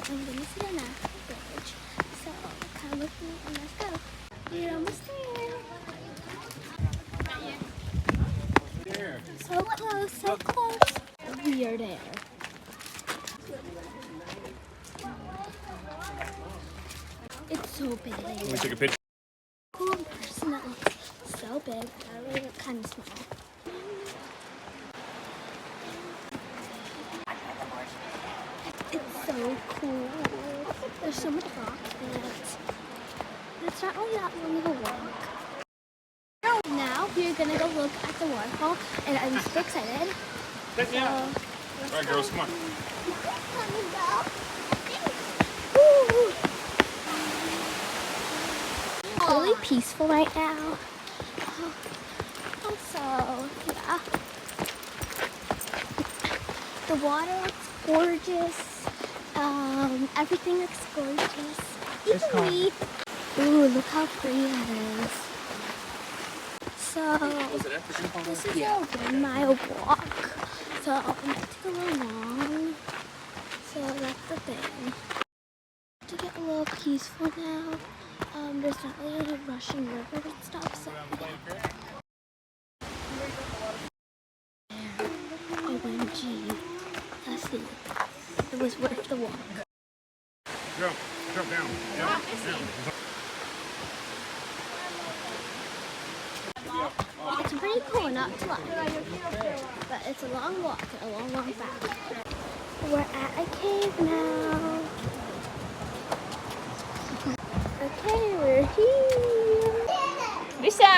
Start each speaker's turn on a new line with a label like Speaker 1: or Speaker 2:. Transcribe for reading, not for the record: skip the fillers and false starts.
Speaker 1: I'm gonna sit on a bridge. So come with me and let's go. We're almost there. So close, so close. We are there. It's so big.
Speaker 2: Can we take a picture?
Speaker 1: Cool person that looks so big. I really look kind of small. It's so cool. There's so much rock in it. It's not really that long of a walk. Now we're gonna go look at the waterfall, and I'm super excited.
Speaker 2: Yeah. All right, girls, come on.
Speaker 1: Really peaceful right now. Also, yeah. The water looks gorgeous. Everything looks gorgeous. Even me. Ooh, look how pretty that is. So, this is a 1 mile walk. So, it might take a little long. So, that's the thing. To get a little peaceful now. There's not really a rushing river and stuff, so yeah. OMG. Let's see. It was worth the walk.
Speaker 2: Jump down.
Speaker 1: It's pretty cool, not to lie. But it's a long walk and a long path. We're at a cave now. Okay, we're here.
Speaker 3: Lisa!